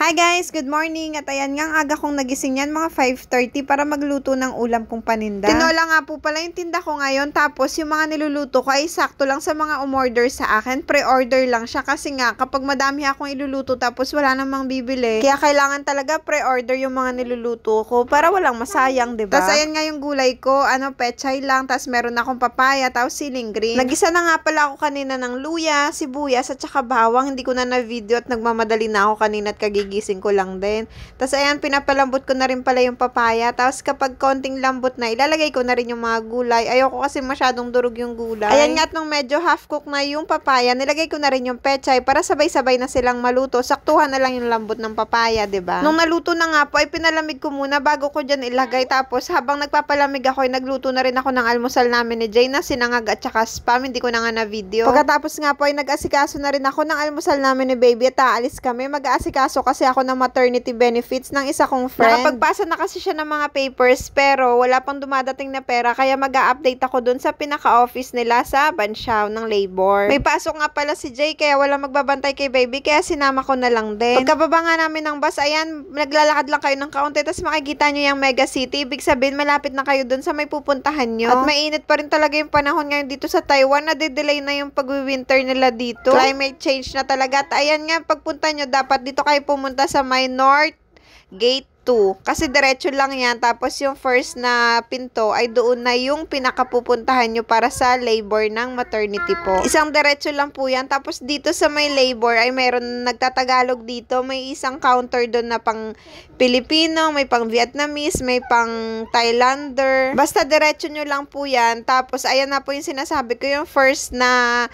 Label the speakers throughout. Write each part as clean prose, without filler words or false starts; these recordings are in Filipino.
Speaker 1: Hi guys! Good morning! At ayan nga, aga kong nagising yan, mga 5:30 para magluto ng ulam kong paninda. Tinola nga po pala yung tinda ko ngayon, tapos yung mga niluluto ko ay sakto lang sa mga umorder sa akin. Pre-order lang siya kasi nga kapag madami akong iluluto tapos wala namang bibili, kaya kailangan talaga pre-order yung mga niluluto ko para walang masayang, diba? Tapos ayan nga yung gulay ko, pechay lang, tapos meron akong papaya, tapos siling green. Nagisa na nga pala ako kanina ng luya, sibuyas, at saka bawang. Hindi ko na na-video at nagmamadali na ako kanina at kagigising ko lang din. Tapos ayan, pinapalambot ko na rin pala yung papaya. Tapos kapag konting lambot na, ilalagay ko na rin yung mga gulay. Ayoko kasi masyadong durog yung gulay. Ayan nga, nung medyo half cook na yung papaya, nilagay ko na rin yung pechay para sabay-sabay na silang maluto. Saktuhan na lang yung lambot ng papaya, 'di ba? Nung naluto na nga po, ay pinalamig ko muna bago ko diyan ilagay. Tapos habang nagpapalamig ako, ay nagluto na rin ako ng almusal namin ni Jay na sinangag at saka spam. Hindi ko na nga na video. Pagkatapos nga po, ay nag-asikaso na rin ako ng almusal namin ni baby at aalis kami. Mag-aasikaso kasi ako ng maternity benefits ng isa kong friend. Nakapagpasa na kasi siya ng mga papers pero wala pang dumadating na pera, kaya mag-a-update ako dun sa pinaka-office nila sa Banshaw ng labor. May pasok nga pala si Jay kaya wala magbabantay kay baby, kaya sinama ko na lang din. Pagkababa nga namin ng bus, ayan, naglalakad lang kayo ng kaunti tapos makikita nyo yung Mega City. Ibig sabihin malapit na kayo dun sa may pupuntahan nyo. At mainit pa rin talaga yung panahon ngayon dito sa Taiwan. Nade-delay na yung pag-winter nila dito. Climate change na talaga. At ayan nga, pagpunta nyo, dapat dito kayo pumunta sa may North Gate 2. Kasi diretso lang yan. Tapos yung first na pinto ay doon na yung pinakapupuntahan nyo para sa labor ng maternity po. Isang diretso lang po yan. Tapos dito sa may labor ay mayroon nagtatagalog dito. May isang counter doon na pang Pilipino, may pang Vietnamese, may pang Thailander. Basta diretso nyo lang po yan. Tapos ayan na po yung sinasabi ko, yung first na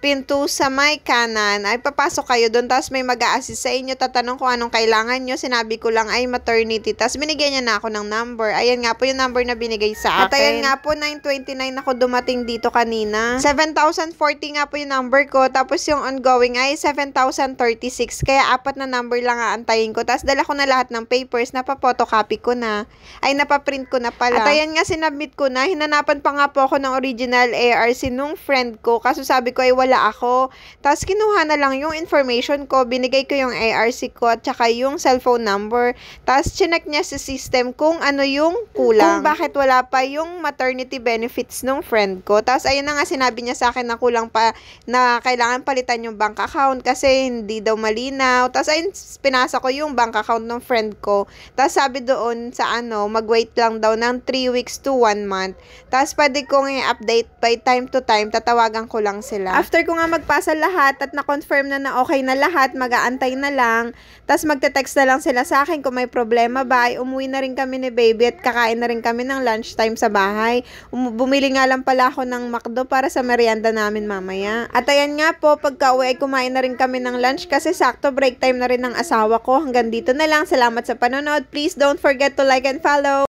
Speaker 1: pinto sa may kanan ay papasok kayo doon. Tapos may mag-a-assist sa inyo. Tatanong kung anong kailangan nyo. Sinabi ko lang ay maternity. Tapos binigyan niya na ako ng number. Ayan nga po yung number na binigay sa akin. At ayan nga po, 9:29 ako dumating dito kanina. 7,040 nga po yung number ko. Tapos yung ongoing ay 7,036. Kaya apat na number lang aantayin ko. Tapos dala ko na lahat ng papers. Napapotocopy ko na. Ay, napaprint ko na pala. At ayan nga, sinabmit ko na. Hinanapan pa nga po ako ng original ARC nung friend ko. Kaso sabi ko ay wala ako. Tapos kinuha na lang yung information ko. Binigay ko yung ARC ko at saka yung cellphone number. Tapos chinek niya sa system kung ano yung kulang. Kung bakit wala pa yung maternity benefits nung friend ko. Tapos ayun na nga, sinabi niya sa akin na kulang pa, na kailangan palitan yung bank account kasi hindi daw malinaw. Tapos ayun, pinasa ko yung bank account ng friend ko. Tapos sabi doon sa mag-wait lang daw ng 3 weeks to 1 month. Tapos pwede kong i-update by time to time. Tatawagan ko lang sila. After ko nga magpasa lahat at na-confirm na okay na lahat, mag-aantay na lang. Tapos magte-text na lang sila sa akin kung may problema ba. Ay, umuwi na rin kami ni baby at kakain na rin kami ng lunchtime sa bahay. Bumili nga lang pala ako ng McDo para sa merienda namin mamaya. At ayan nga po, pagka-uwi ay kumain na rin kami ng lunch kasi sakto break time na rin ng asawa ko. Hanggang dito na lang. Salamat sa panonood. Please don't forget to like and follow.